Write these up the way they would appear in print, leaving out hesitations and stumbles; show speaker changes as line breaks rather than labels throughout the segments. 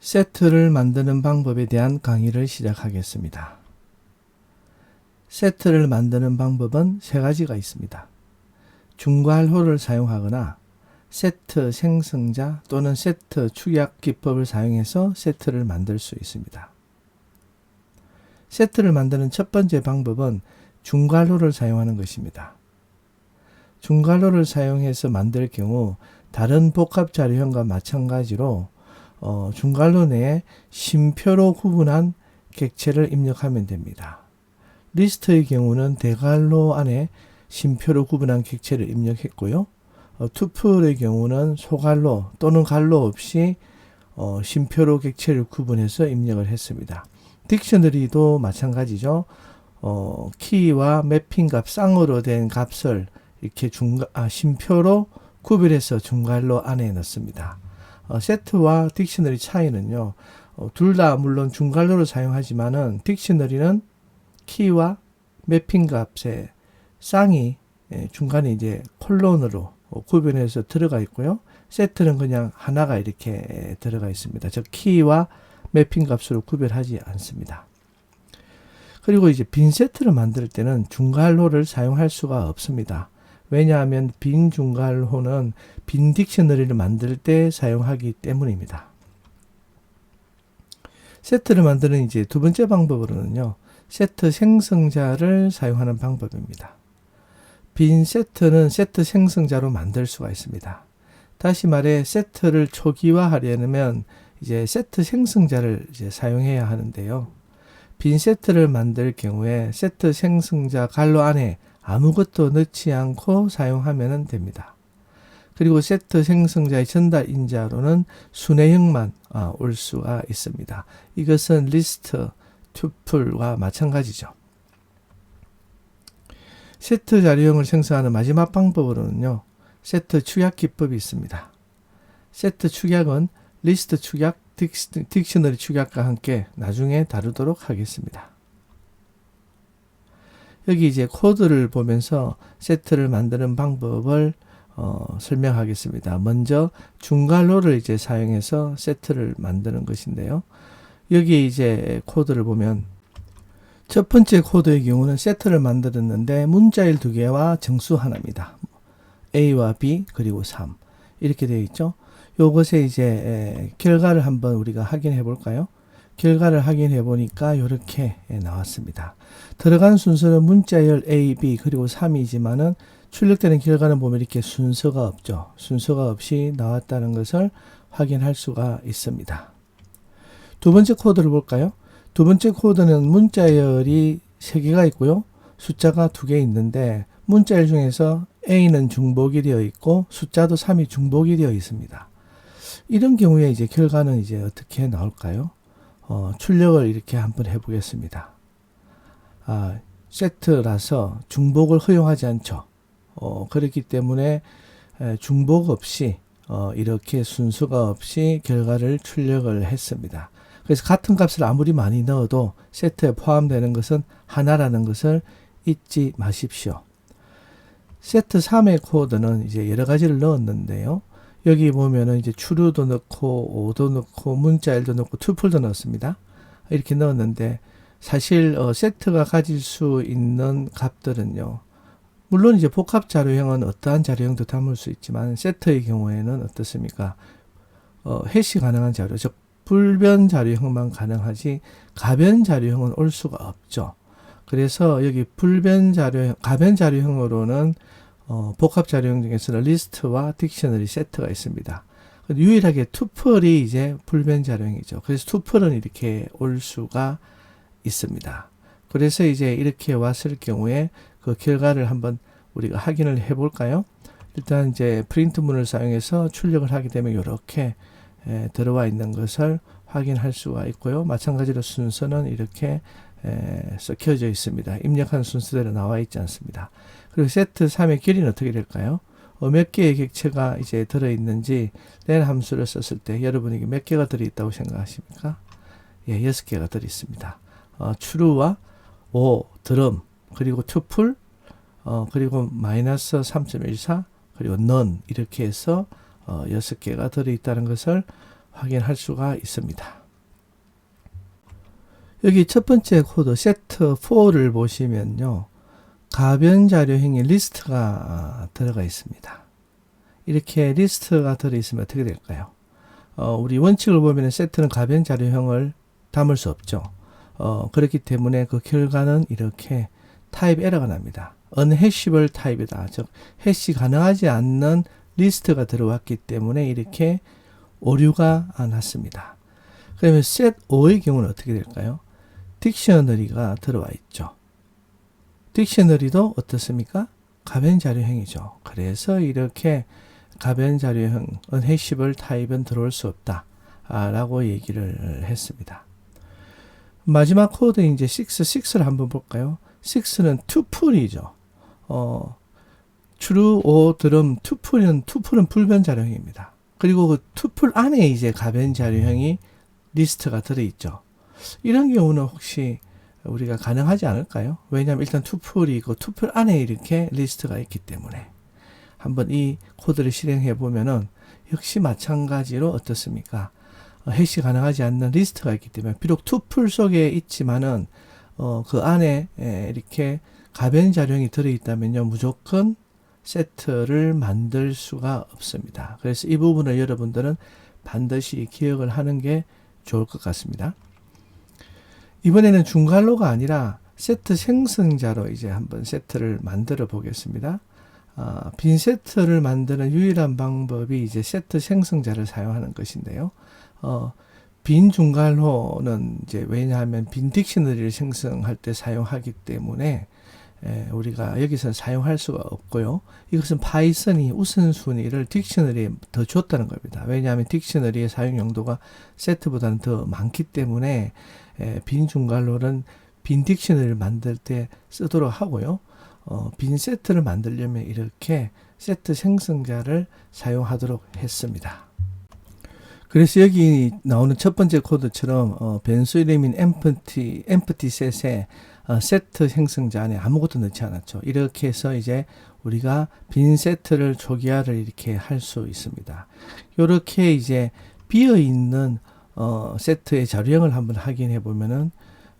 세트를 만드는 방법에 대한 강의를 시작하겠습니다. 세트를 만드는 방법은 세 가지가 있습니다. 중괄호를 사용하거나 세트 생성자 또는 세트 축약 기법을 사용해서 세트를 만들 수 있습니다. 세트를 만드는 첫 번째 방법은 중괄호를 사용하는 것입니다. 중괄호를 사용해서 만들 경우 다른 복합 자료형과 마찬가지로 중괄호 내에 쉼표로 구분한 객체를 입력하면 됩니다. 리스트의 경우는 대괄호 안에 쉼표로 구분한 객체를 입력했고요. 투플의 경우는 소괄호 또는 괄호 없이 쉼표로 객체를 구분해서 입력을 했습니다. 딕셔너리도 마찬가지죠. 키와 매핑 값 쌍으로 된 값을 이렇게 쉼표로 구별해서 중괄호 안에 넣습니다. 세트와 딕셔너리 차이는요. 둘 다 물론 중괄호를 사용하지만은 딕셔너리는 키와 매핑 값의 쌍이 중간에 이제 콜론으로 구별해서 들어가 있고요. 세트는 그냥 하나가 이렇게 들어가 있습니다. 즉 키와 매핑 값으로 구별하지 않습니다. 그리고 이제 빈 세트를 만들 때는 중괄호를 사용할 수가 없습니다. 왜냐하면 빈 중괄호는 빈 딕셔너리를 만들 때 사용하기 때문입니다. 세트를 만드는 이제 두 번째 방법으로는요. 세트 생성자를 사용하는 방법입니다. 빈 세트는 세트 생성자로 만들 수가 있습니다. 다시 말해 세트를 초기화하려면 이제 세트 생성자를 이제 사용해야 하는데요. 빈 세트를 만들 경우에 세트 생성자 괄호 안에 아무것도 넣지 않고 사용하면 됩니다. 그리고 세트 생성자의 전달 인자로는 순회형만 올 수가 있습니다. 이것은 리스트, 투플과 마찬가지죠. 세트 자료형을 생성하는 마지막 방법으로는요. 세트 축약 기법이 있습니다. 세트 축약은 리스트 축약, 딕셔너리 축약과 함께 나중에 다루도록 하겠습니다. 여기 이제 코드를 보면서 세트를 만드는 방법을 설명하겠습니다. 먼저 중괄호를 이제 사용해서 세트를 만드는 것인데요. 여기 이제 코드를 보면 첫 번째 코드의 경우는 세트를 만들었는데 문자일 2개와 정수 하나입니다. A와 B 그리고 3 이렇게 되어 있죠. 요것에 이제 결과를 한번 우리가 확인해 볼까요? 결과를 확인해 보니까 이렇게 나왔습니다. 들어간 순서는 문자열 A, B 그리고 3이지만은 출력되는 결과는 보면 이렇게 순서가 없죠. 순서가 없이 나왔다는 것을 확인할 수가 있습니다. 두 번째 코드를 볼까요? 두 번째 코드는 문자열이 3개가 있고요. 숫자가 2개 있는데 문자열 중에서 A는 중복이 되어 있고 숫자도 3이 중복이 되어 있습니다. 이런 경우에 이제 결과는 이제 어떻게 나올까요? 출력을 이렇게 한번 해보겠습니다. 세트라서 중복을 허용하지 않죠. 그렇기 때문에 중복 없이 이렇게 순서가 없이 결과를 출력을 했습니다. 그래서 같은 값을 아무리 많이 넣어도 세트에 포함되는 것은 하나라는 것을 잊지 마십시오. 세트 3의 코드는 이제 여러 가지를 넣었는데요. 여기 보면은 이제 true도 넣고 o도 넣고 문자일도 넣고 투플도 넣었습니다. 이렇게 넣었는데 사실 세트가 가질 수 있는 값들은요. 물론 이제 복합 자료형은 어떠한 자료형도 담을 수 있지만 세트의 경우에는 어떻습니까? 해시 가능한 자료, 즉 불변 자료형만 가능하지 가변 자료형은 올 수가 없죠. 그래서 여기 불변 자료형, 가변 자료형으로는 복합 자료형 중에서는 리스트와 딕셔너리 세트가 있습니다. 유일하게 투플이 이제 불변 자료형이죠. 그래서 투플은 이렇게 올 수가 있습니다. 그래서 이제 이렇게 왔을 경우에 그 결과를 한번 우리가 확인을 해 볼까요? 일단 이제 프린트문을 사용해서 출력을 하게 되면 이렇게 들어와 있는 것을 확인할 수가 있고요. 마찬가지로 순서는 이렇게 섞여져 있습니다. 입력한 순서대로 나와 있지 않습니다. 그리고 세트 3의 길이는 어떻게 될까요? 몇 개의 객체가 이제 들어있는지 len 함수를 썼을 때 여러분에게 몇 개가 들어있다고 생각하십니까? 예, 6개가 들어있습니다. true와 o, 드럼, 그리고 투플, 그리고 마이너스 3.14, 그리고 none 이렇게 해서 6개가 들어있다는 것을 확인할 수가 있습니다. 여기 첫 번째 코드 set 4를 보시면요. 가변 자료형의 리스트가 들어가 있습니다. 이렇게 리스트가 들어있으면 어떻게 될까요? 우리 원칙을 보면 set는 가변 자료형을 담을 수 없죠. 그렇기 때문에 그 결과는 이렇게 타입 에러가 납니다. unhashable 타입이다. 즉 해시 가능하지 않는 리스트가 들어왔기 때문에 이렇게 오류가 났습니다. 그러면 set 5의 경우는 어떻게 될까요? 딕셔너리가 들어와 있죠. 딕셔너리도 어떻습니까? 가변 자료형이죠. 그래서 이렇게 가변 자료형 unhashable 타입은 들어올 수 없다 라고 얘기를 했습니다. 마지막 코드 이제 6를 한번 볼까요? 6는 투풀이죠. true or drum 투풀은 불변 자료형입니다. 그리고 그 투풀 안에 이제 가변 자료형이 리스트가 들어있죠. 이런 경우는 혹시 우리가 가능하지 않을까요? 왜냐하면 일단 투풀이고 투풀 안에 이렇게 리스트가 있기 때문에 한번 이 코드를 실행해 보면은 역시 마찬가지로 어떻습니까? 해시 가능하지 않는 리스트가 있기 때문에 비록 투풀 속에 있지만은 그 안에 이렇게 가변 자료형이 들어있다면요 무조건 세트를 만들 수가 없습니다. 그래서 이 부분을 여러분들은 반드시 기억을 하는 게 좋을 것 같습니다. 이번에는 중괄호가 아니라 세트 생성자로 이제 한번 세트를 만들어 보겠습니다. 빈 세트를 만드는 유일한 방법이 이제 세트 생성자를 사용하는 것인데요. 빈 중괄호는 이제 왜냐하면 빈 딕셔너리를 생성할 때 사용하기 때문에 우리가 여기서 사용할 수가 없고요. 이것은 파이썬이 우선순위를 딕셔너리에 더 줬다는 겁니다. 왜냐하면 딕셔너리의 사용 용도가 세트보다는 더 많기 때문에 빈 중괄호는 빈 딕셔너리를 만들 때 쓰도록 하고요. 빈 세트를 만들려면 이렇게 세트 생성자를 사용하도록 했습니다. 그래서 여기 나오는 첫 번째 코드처럼 변수 이름인 empty set에 세트 생성자 안에 아무것도 넣지 않았죠. 이렇게 해서 이제 우리가 빈 세트를 초기화를 이렇게 할 수 있습니다. 이렇게 이제 비어 있는 세트의 자료형을 한번 확인해 보면은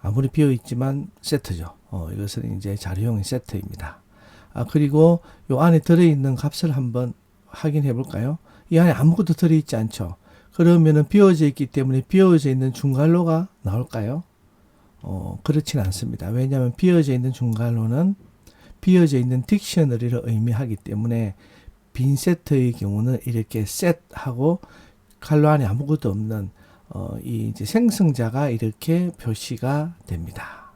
아무리 비어 있지만 세트죠. 이것은 이제 자료형 세트입니다. 그리고 요 안에 들어있는 값을 한번 확인해 볼까요? 이 안에 아무것도 들어있지 않죠. 그러면은 비워져 있기 때문에 비워져 있는 중괄호가 나올까요? 그렇진 않습니다. 왜냐하면 비워져 있는 중괄호는 비워져 있는 딕셔너리를 의미하기 때문에 빈 세트의 경우는 이렇게 set하고 괄호 안에 아무것도 없는 이 이제 생성자가 이렇게 표시가 됩니다.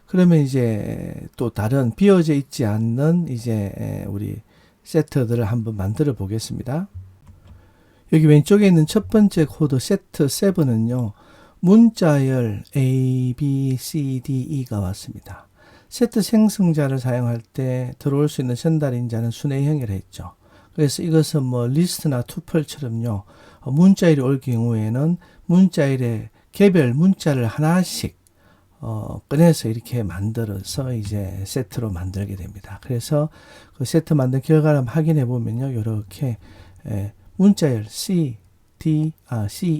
그러면 이제 또 다른 비워져 있지 않는 이제 우리 세트들을 한번 만들어 보겠습니다. 여기 왼쪽에 있는 첫 번째 코드 세트 7은요. 문자열 A, B, C, D, E가 왔습니다. 세트 생성자를 사용할 때 들어올 수 있는 전달인자는 순회형이라 했죠. 그래서 이것은 뭐 리스트나 투플처럼요. 문자열이 올 경우에는 문자열의 개별 문자를 하나씩 꺼내서 이렇게 만들어서 이제 세트로 만들게 됩니다. 그래서 그 세트 만든 결과를 확인해 보면요. 이렇게 문자열 C, D,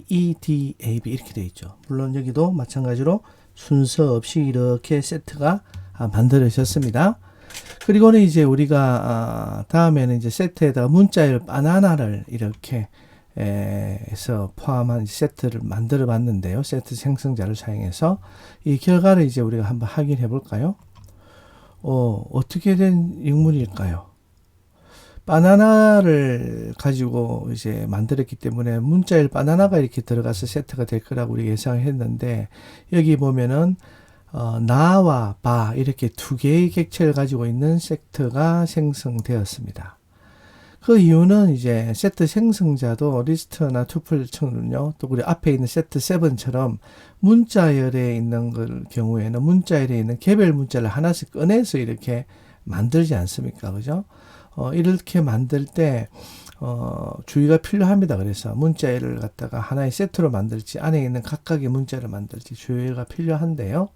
E, D, A, B 이렇게 되어 있죠. 물론 여기도 마찬가지로 순서 없이 이렇게 세트가 만들어졌습니다. 그리고는 이제 우리가 다음에는 이제 세트에다가 문자열 바나나를 이렇게 해서 포함한 세트를 만들어 봤는데요. 세트 생성자를 사용해서 이 결과를 이제 우리가 한번 확인해 볼까요? 어떻게 된 영문일까요? 바나나를 가지고 이제 만들었기 때문에 문자열 바나나가 이렇게 들어가서 세트가 될 거라고 우리가 예상을 했는데 여기 보면은 나와 바 이렇게 두 개의 객체를 가지고 있는 세트가 생성되었습니다. 그 이유는 이제 세트 생성자도 리스트나 투플처럼요. 또 우리 앞에 있는 세트 7처럼 문자열에 있는 경우에는 문자열에 있는 개별 문자를 하나씩 꺼내서 이렇게 만들지 않습니까? 그죠? 이렇게 만들 때 주의가 필요합니다. 그래서 문자열을 갖다가 하나의 세트로 만들지 안에 있는 각각의 문자를 만들지 주의가 필요한데요.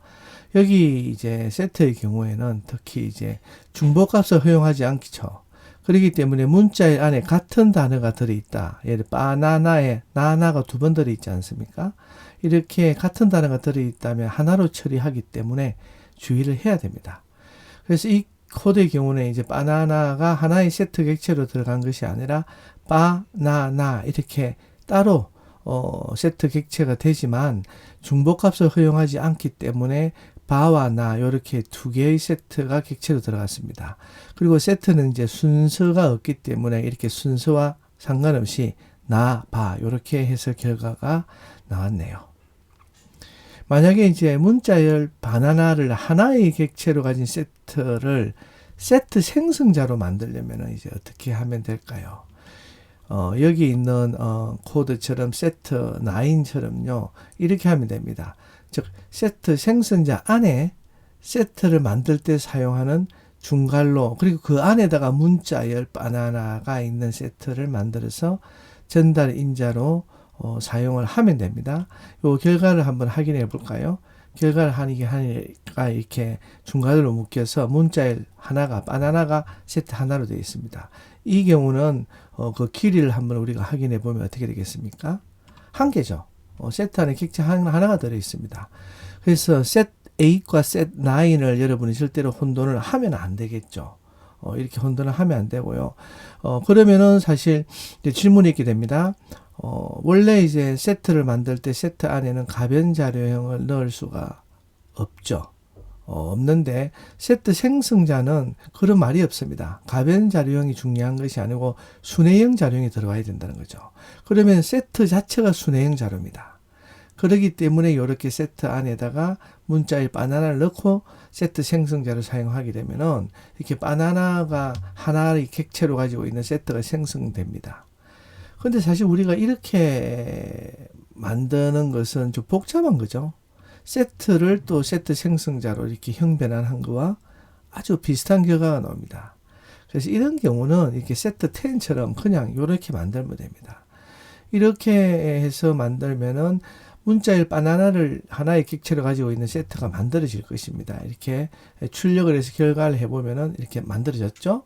여기 이제 세트의 경우에는 특히 이제 중복값을 허용하지 않죠. 그렇기 때문에 문자일 안에 같은 단어가 들어있다. 예를 바나나에 나나가 두 번 들어있지 않습니까? 이렇게 같은 단어가 들어있다면 하나로 처리하기 때문에 주의를 해야 됩니다. 그래서 이 코드의 경우는 이제 바나나가 하나의 세트 객체로 들어간 것이 아니라 바나나 이렇게 따로 세트 객체가 되지만 중복값을 허용하지 않기 때문에 바와 나 이렇게 두 개의 세트가 객체로 들어갔습니다. 그리고 세트는 이제 순서가 없기 때문에 이렇게 순서와 상관없이 나, 바 이렇게 해서 결과가 나왔네요. 만약에 이제 문자열 바나나를 하나의 객체로 가진 세트를 세트 생성자로 만들려면 이제 어떻게 하면 될까요? 여기 있는 코드처럼 세트 9처럼요. 이렇게 하면 됩니다. 즉 세트 생성자 안에 세트를 만들 때 사용하는 중괄호 그리고 그 안에다가 문자열 바나나가 있는 세트를 만들어서 전달 인자로 사용을 하면 됩니다. 요 결과를 한번 확인해 볼까요? 결과를 하니까 이렇게 중괄호로 묶여서 문자열 하나가 바나나가 세트 하나로 되어 있습니다. 이 경우는 그 길이를 한번 우리가 확인해 보면 어떻게 되겠습니까? 한 개죠. 세트 안에 객체 하나가 들어 있습니다. 그래서 set 8과 set 9을 여러분이 절대로 혼돈을 하면 안 되겠죠. 이렇게 혼돈을 하면 안 되고요. 그러면은 사실 이제 질문이 있게 됩니다. 원래 이제 세트를 만들 때 세트 안에는 가변 자료형을 넣을 수가 없죠. 없는데 세트 생성자는 그런 말이 없습니다. 가변 자료형이 중요한 것이 아니고 순회형 자료형이 들어와야 된다는 거죠. 그러면 세트 자체가 순회형 자료입니다. 그렇기 때문에 이렇게 세트 안에다가 문자일 바나나를 넣고 세트 생성자를 사용하게 되면은 이렇게 바나나가 하나의 객체로 가지고 있는 세트가 생성됩니다. 근데 사실 우리가 이렇게 만드는 것은 좀 복잡한 거죠. 세트를 또 세트 생성자로 이렇게 형변한 거와 아주 비슷한 결과가 나옵니다. 그래서 이런 경우는 이렇게 세트 10처럼 그냥 이렇게 만들면 됩니다. 이렇게 해서 만들면은 문자일 바나나를 하나의 객체로 가지고 있는 세트가 만들어질 것입니다. 이렇게 출력을 해서 결과를 해보면은 이렇게 만들어졌죠.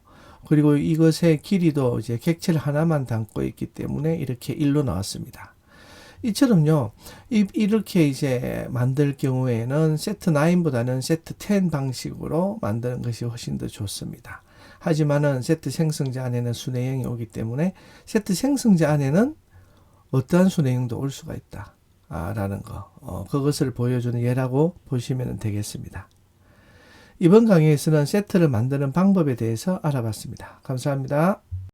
그리고 이것의 길이도 이제 객체를 하나만 담고 있기 때문에 이렇게 1로 나왔습니다. 이처럼요, 이렇게 이제 만들 경우에는 세트 9보다는 세트 10 방식으로 만드는 것이 훨씬 더 좋습니다. 하지만은 세트 생성자 안에는 순회형이 오기 때문에 세트 생성자 안에는 어떠한 순회형도 올 수가 있다. 라는 거, 그것을 보여주는 예라고 보시면 되겠습니다. 이번 강의에서는 세트를 만드는 방법에 대해서 알아봤습니다. 감사합니다.